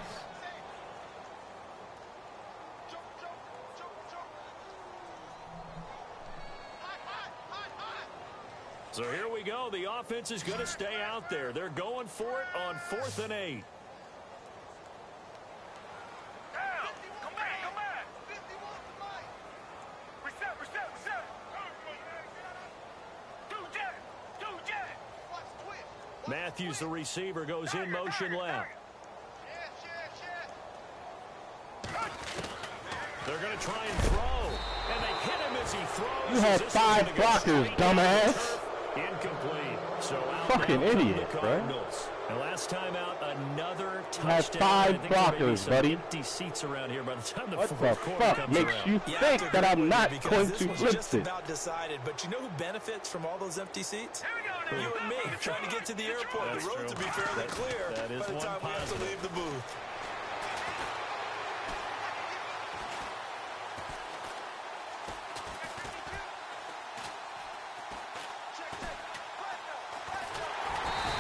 So here we go. The offense is going to stay out there. They're going for it on 4th and 8. Matthews, the receiver, goes in motion left. They're going to try and throw. And they hit him as he throws. You had 5 blockers, dumbass. Incomplete. So out Fucking now from idiot, the bro. Cardinals. And last time out, another You had touchdown. 5 I think there may be blockers, some buddy. empty seats around here by the time the What the fourth quarter fuck comes makes around. you Yeah, I think have that agree I'm with not you going because to this was blitz just it? about decided. But you know who benefits from all those empty seats? You and me, trying to get to the airport. That's the roads true. will be fairly clear that is by the one time we have to positive. leave the booth.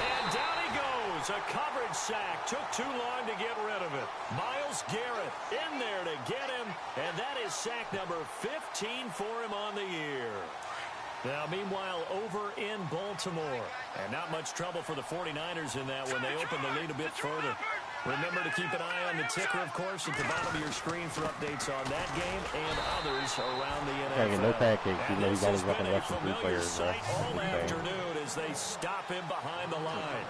And down he goes. A coverage sack. Took too long to get rid of it. Myles Garrett in there to get him. And that is sack number 15 for him on the year. Now, meanwhile, over in Baltimore. And not much trouble for the 49ers in that one. They open the lead a bit further. Remember to keep an eye on the ticker, of course, at the bottom of your screen for updates on that game and others around the NFL. Hey, no pancakes. You know And he's this always has looking been a Russian 3 familiar players, bro. sight all Insane. afternoon as they stop him behind the line.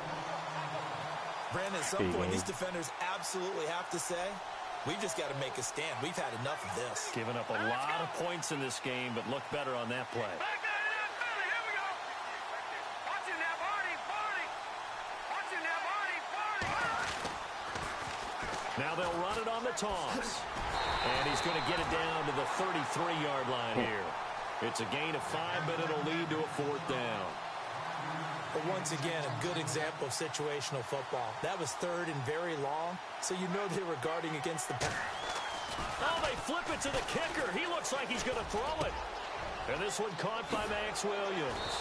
Brandon, at some point, these defenders absolutely have to say, we've just got to make a stand. We've had enough of this. Giving up a lot of points in this game, but look better on that play. Now they'll run it on the toss. And he's going to get it down to the 33-yard line here. It's a gain of 5, but it'll lead to a 4th down. But once again, a good example of situational football. That was 3rd and very long, so you know they were guarding against the pass. Oh, they flip it to the kicker. He looks like he's going to throw it. And this one caught by Max Williams.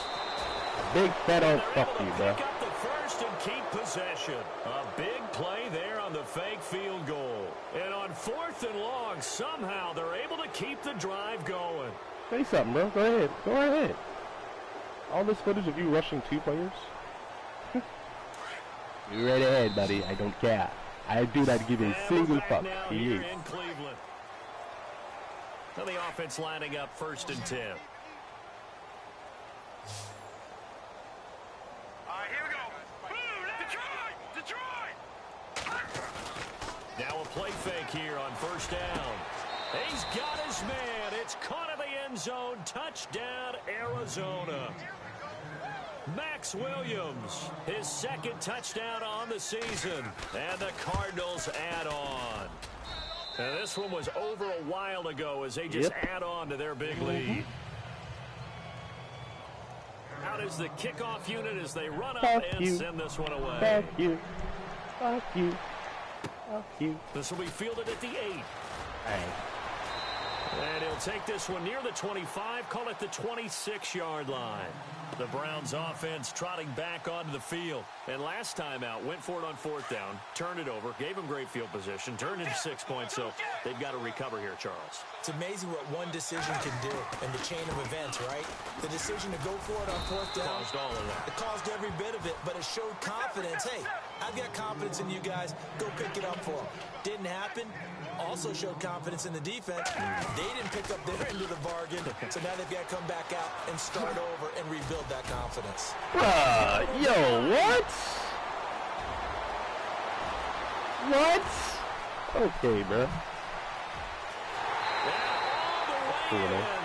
Big fat old They're fuck able you, to bro. pick up the first and keep possession. A big play there on the fake field goal. And on 4th and long, somehow they're able to keep the drive going. Say something, bro. Go ahead. Go ahead. All this footage of you rushing 2 players? You right ahead, buddy. I don't care. I do not give a And single we're back fuck. now He here is. in Cleveland. So the offense lining up 1st and 10. All right, here we go. Blue, Detroit! Now a play fake here on 1st down. He's got his man. It's caught in the end zone. Touchdown, Arizona. Max Williams, his 2nd touchdown on the season. And the Cardinals add on. And this one was over a while ago as they just add on to their big lead. Out is the kickoff unit as they run up Fuck and you. send this one away. Fuck you. Fuck you. Fuck you. This will be fielded at the 8. Hey. And he'll take this one near the 25, call it the 26-yard line. The Browns offense trotting back onto the field. And last time out, went for it on 4th down, turned it over, gave them great field position, turned into 6 points, so they've got to recover here, Charles. It's amazing what one decision can do in the chain of events, right? The decision to go for it on 4th down. Caused all of that. It caused every bit of it, but it showed confidence. Hey, I've got confidence in you guys. Go pick it up for them. Didn't happen. Also showed confidence in the defense. They didn't pick up their end of the bargain, so now they've got to come back out and start over and rebuild that confidence. Bruh, yo, what? What? Okay, bro.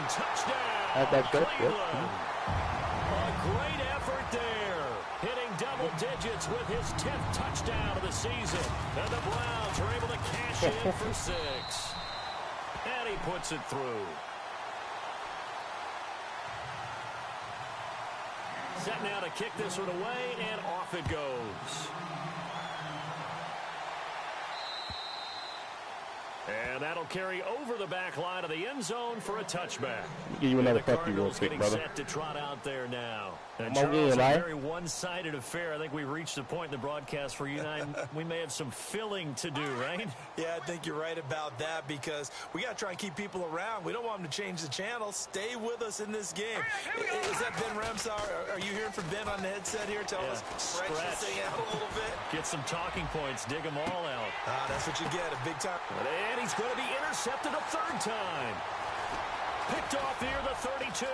Touchdown. That's good. Yep. A great effort there. Hitting double digits with his 10th touchdown of the season. And the Browns are able to cash in for 6. And he puts it through. Set now to kick this one away, and off it goes. And that'll carry over the back line of the end zone for a touchback. Give you another the puppy real Cardinals quick, getting brother. set to trot out there now. And Come on, Charles, a right? very one-sided affair. I think we reached the point in the broadcast for you and I, we may have some filling to do, right? Yeah, I think you're right about that because we got to try and keep people around. We don't want them to change the channel. Stay with us in this game. Is that Ben Remsauer? Are you hearing from Ben on the headset here? Tell us, stretch this thing out a little bit. Get some talking points. Dig them all out. That's what you get, a big time. And he's going to be intercepted a 3rd time. Picked off near the 32.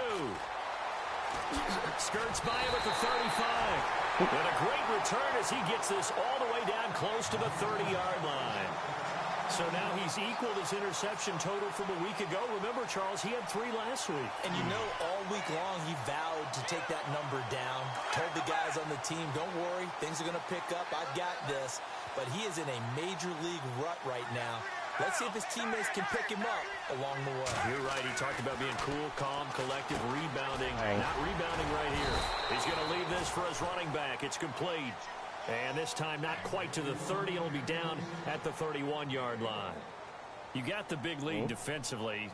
Skirts by him at the 35. And a great return as he gets this all the way down close to the 30-yard line. So now he's equaled his interception total from a week ago. Remember, Charles, he had 3 last week. And you know, all week long he vowed to take that number down. Told the guys on the team, don't worry, things are going to pick up. I've got this. But he is in a major league rut right now. Let's see if his teammates can pick him up along the way. You're right. He talked about being cool, calm, collective, rebounding. Not rebounding right here. He's going to leave this for his running back. It's complete. And this time not quite to the 30. It'll be down at the 31-yard line. You got the big lead defensively.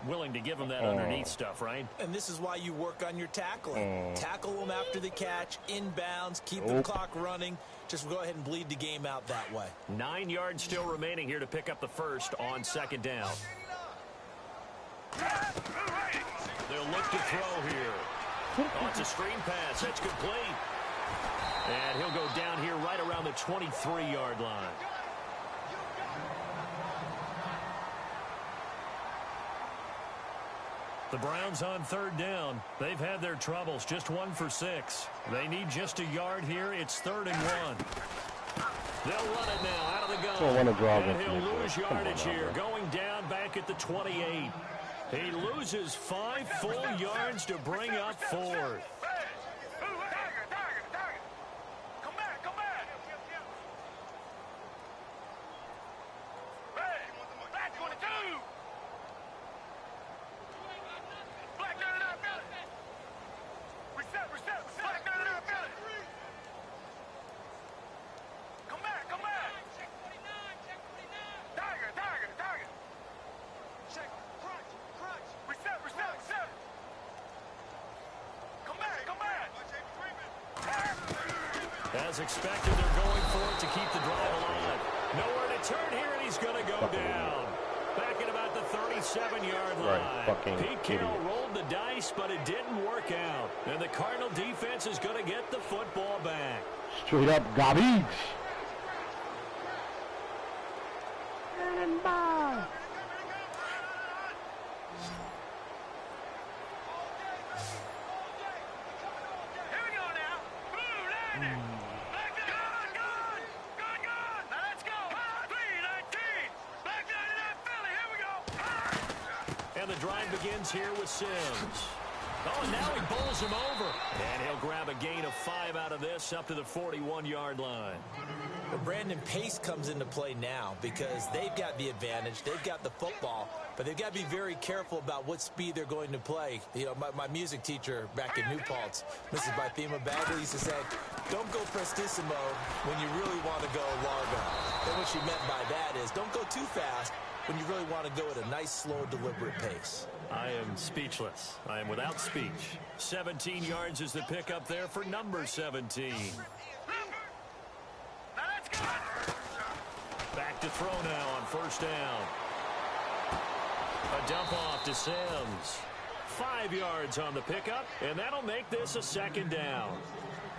Willing to give him that underneath stuff, right? And this is why you work on your tackling. Tackle them after the catch, inbounds, keep the clock running. Just go ahead and bleed the game out that way. 9 yards still remaining here to pick up the first on 2nd down. They'll look to throw here. Oh, it's a screen pass. That's complete. And he'll go down here right around the 23-yard line. The Browns on 3rd down. They've had their troubles. Just 1 for 6. They need just a yard here. It's 3rd and 1. They'll run it now out of the gun. And he'll lose yardage here. Going down back at the 28. He loses 5 full yards to bring up 4th. As expected, they're going for it to keep the drive alive. Nowhere to turn here, and he's going to go down. Back at about the 37-yard line. Pete Carroll rolled the dice, but it didn't work out. And the Cardinal defense is going to get the football back. Straight up garbage. And the drive begins here with Sims. Oh, and now he bowls him over. And he'll grab a gain of 5 out of this up to the 41-yard line. Well, Brandon, pace comes into play now because they've got the advantage. They've got the football, but they've got to be very careful about what speed they're going to play. You know, my music teacher back in New Paltz, Mrs. Bythema Bagley, used to say, don't go prestissimo when you really want to go largo. And what she meant by that is don't go too fast when you really want to go at a nice, slow, deliberate pace. I am speechless. I am without speech. 17 yards is the pickup there for number 17. Back to throw now on first down. A dump off to Sims. 5 yards on the pickup, and that'll make this a second down.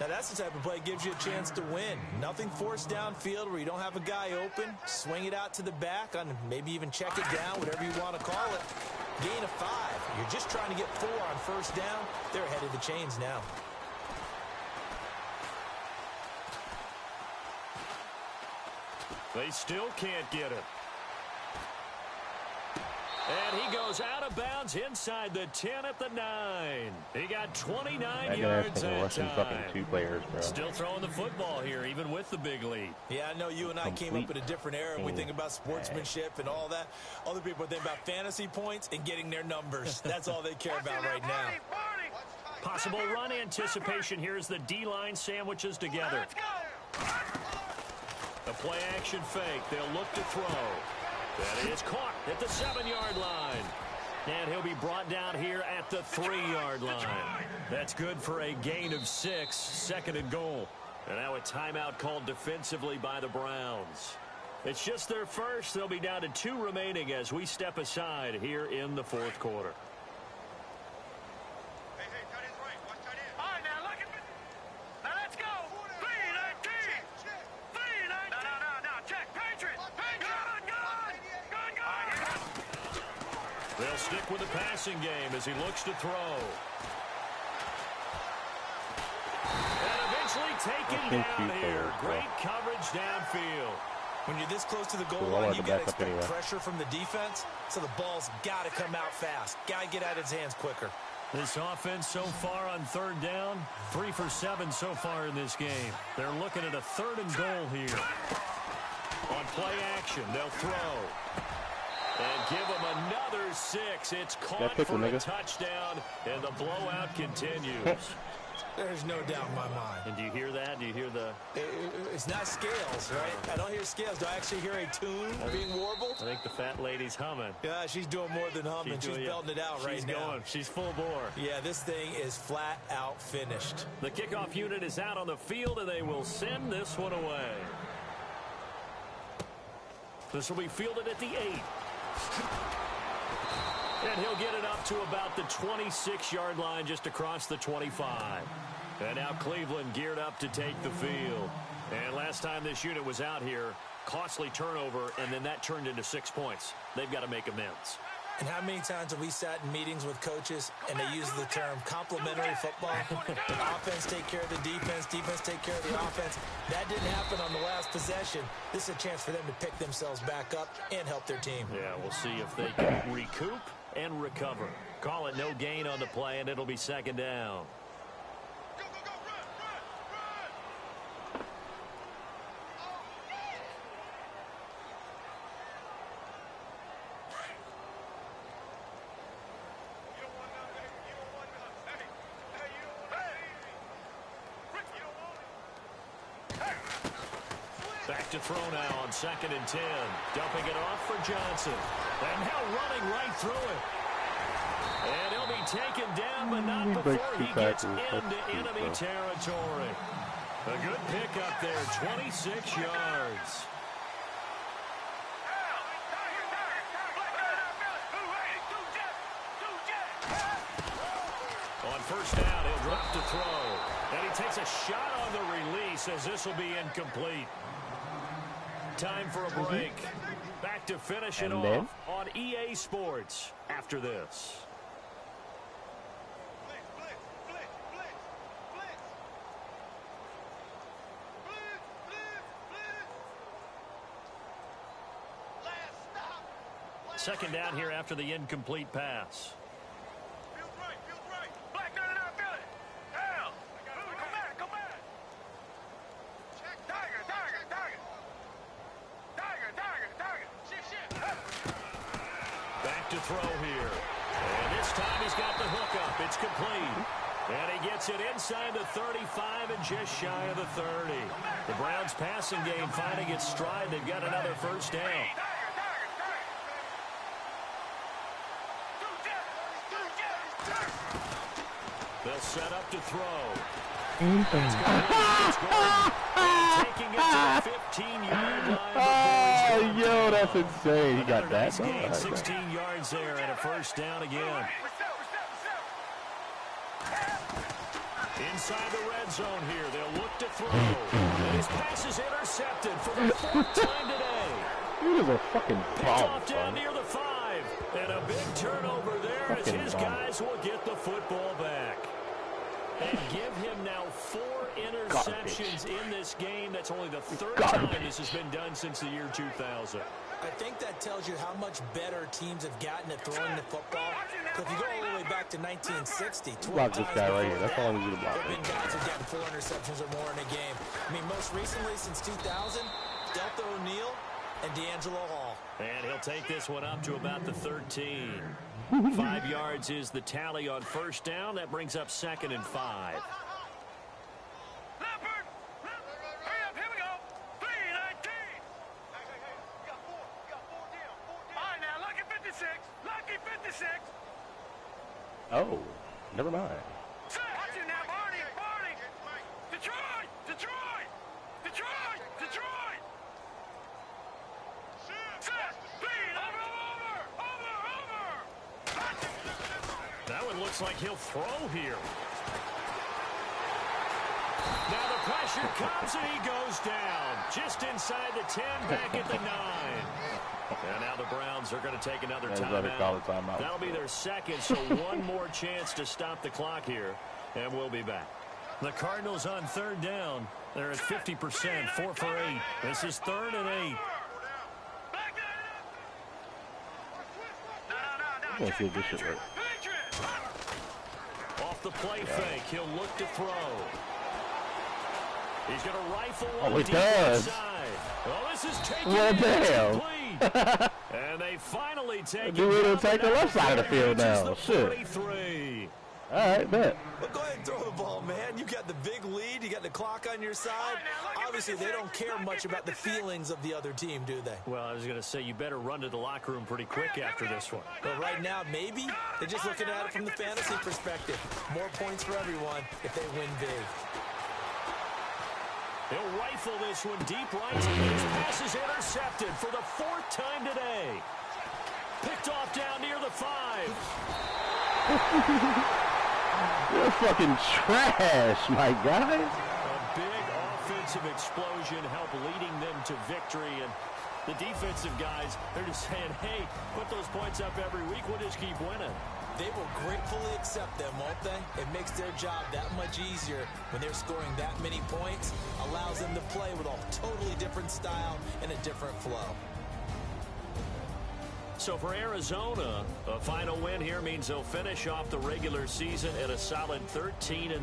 Now, that's the type of play that gives you a chance to win. Nothing forced downfield where you don't have a guy open. Swing it out to the back, on maybe even check it down, whatever you want to call it. Gain of 5. You're just trying to get 4 on first down. They're ahead of the chains now. They still can't get it. And he goes out of bounds inside the 10 at the 9. He got 29 yards that time. 2 players, bro. Still throwing the football here, even with the big lead. Yeah, I know you and I came up in a different era. We think about sportsmanship and all that. Other people think about fantasy points and getting their numbers. That's all they care about right now. Possible run anticipation here as the D-line sandwiches together. A play-action fake. They'll look to throw. That is caught at the 7-yard line. And he'll be brought down here at the 3-yard line. That's good for a gain of 6, 2nd and goal. And now a timeout called defensively by the Browns. It's just their first. They'll be down to 2 remaining as we step aside here in the 4th quarter. They'll stick with the passing game as he looks to throw. And eventually taken down here. Great coverage downfield. When you're this close to the goal line, you got to expect pressure from the defense, so the ball's got to come out fast. Got to get out of his hands quicker. This offense so far on 3rd down, 3 for 7 so far in this game. They're looking at a 3rd and goal here. On play action, they'll throw. And give him another 6. It's caught for a touchdown, and the blowout continues. There's no doubt in my mind. And do you hear that? Do you hear the... It's not scales, right? I don't hear scales. Do I actually hear a tune being warbled? I think the fat lady's humming. Yeah, she's doing more than humming. She's belting it out right now. She's going. She's full bore. Yeah, this thing is flat out finished. The kickoff unit is out on the field, and they will send this one away. This will be fielded at the 8. And he'll get it up to about the 26-yard line, just across the 25. And now Cleveland geared up to take the field. And last time this unit was out here, costly turnover, and then that turned into 6 points. They've got to make amends. And how many times have we sat in meetings with coaches and they use the term complementary football? Offense take care of the defense, defense take care of the offense. That didn't happen on the last possession. This is a chance for them to pick themselves back up and help their team. Yeah, we'll see if they can recoup and recover. Call it no gain on the play, and it'll be 2nd down. Back to throw now on 2nd and 10. Dumping it off for Johnson. And now running right through it. And he'll be taken down, but not before he gets into enemy territory. A good pickup there, 26 yards. On first down, he'll drop to throw. And he takes a shot on the release as this will be incomplete. Time for a break. Back to finish it off on EA Sports after this. Second down here after the incomplete pass. Back to throw here. And this time he's got the hook up. It's complete. And he gets it inside the 35 and just shy of the 30. The Browns passing game finding its stride. They've got another first down. set up to throw. And Taking it to the 15-yard line. Oh, yo, that's insane. He got that. Nice gain, 16 yards there and a first down again. Inside the red zone here, they'll look to throw. And his pass is intercepted for the 4th time today. He was a fucking bomb. Off down near the 5. And a big turnover there as his guys will get the football back. And give him now 4 interceptions in this game. That's only the 3rd time this has been done since the year 2000. I think that tells you how much better teams have gotten at throwing the football. But if you go all the way back to 1960, 12 block this guy right here. That's all I need you to block. There have been guys who've gotten 4 interceptions or more in a game. I mean, most recently since 2000, Delta O'Neal and D'Angelo Hall. And he'll take this one up to about the 13. 5 yards is the tally on first down. That brings up 2nd and 5. Oh, never mind. Watch it now, Barney! Detroit! Detroit! Detroit! Detroit! Set! Speed! Over! That one looks like he'll throw here. Now the pressure comes and he goes down. Just inside the 10, back at the 9. And now the Browns are going to take another timeout. That'll be their 2nd, so one more chance to stop the clock here, and we'll be back. The Cardinals on 3rd down. They're at 50%, 4 for 8. This is 3rd and 8. Let's see if this should work. Off the play fake, he'll look to throw. He's going to rifle one deep inside. Well, this is taken damn. And they finally take it. We're going to take the left side of the field now. Shit. All right, bet. Well, go ahead and throw the ball, man. You got the big lead. You got the clock on your side. Obviously, they don't care much about the feelings of the other team, do they? Well, I was going to say, you better run to the locker room pretty quick after this one. But right now, maybe they're just looking at it from the fantasy perspective. More points for everyone if they win big. He'll rifle this one deep right. His pass is intercepted for the 4th time today. Picked off down near the 5. You're fucking trash, my guy. A big offensive explosion helped leading them to victory. And the defensive guys, they're just saying, hey, put those points up every week. We'll just keep winning. They will gratefully accept them, won't they? It makes their job that much easier when they're scoring that many points. Allows them to play with a totally different style and a different flow. So for Arizona, a final win here means they'll finish off the regular season at a solid 13-3.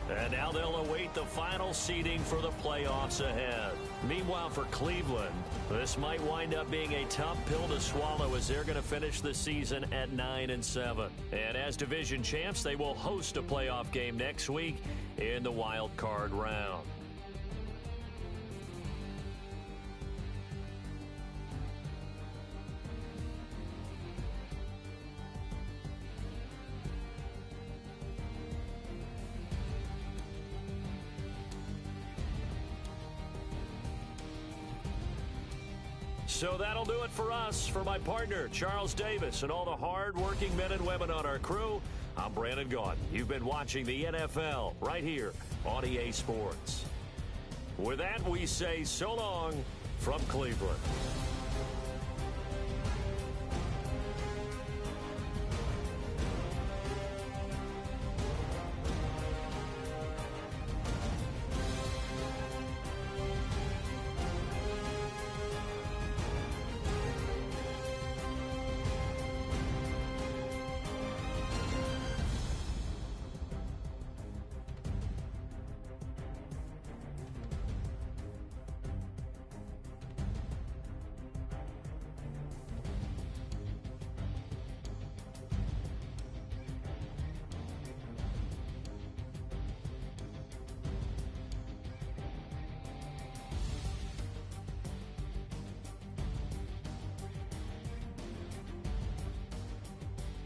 And now they'll await the final seeding for the playoffs ahead. Meanwhile, for Cleveland, this might wind up being a tough pill to swallow as they're going to finish the season at 9-7. And as division champs, they will host a playoff game next week in the wild card round. So that'll do it for us. For my partner, Charles Davis, and all the hard-working men and women on our crew, I'm Brandon Gaudin. You've been watching the NFL right here on EA Sports. With that, we say so long from Cleveland.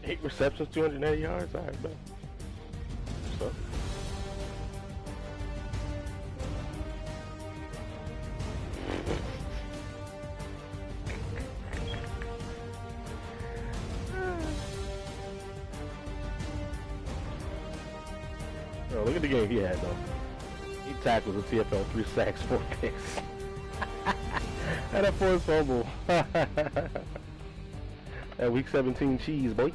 Eight receptions, 280 yards. All right, man. So Oh, look at the game he had, though. 8 tackles, a TFL, 3 sacks, 4 picks. And a forced fumble. That week 17 cheese, boy.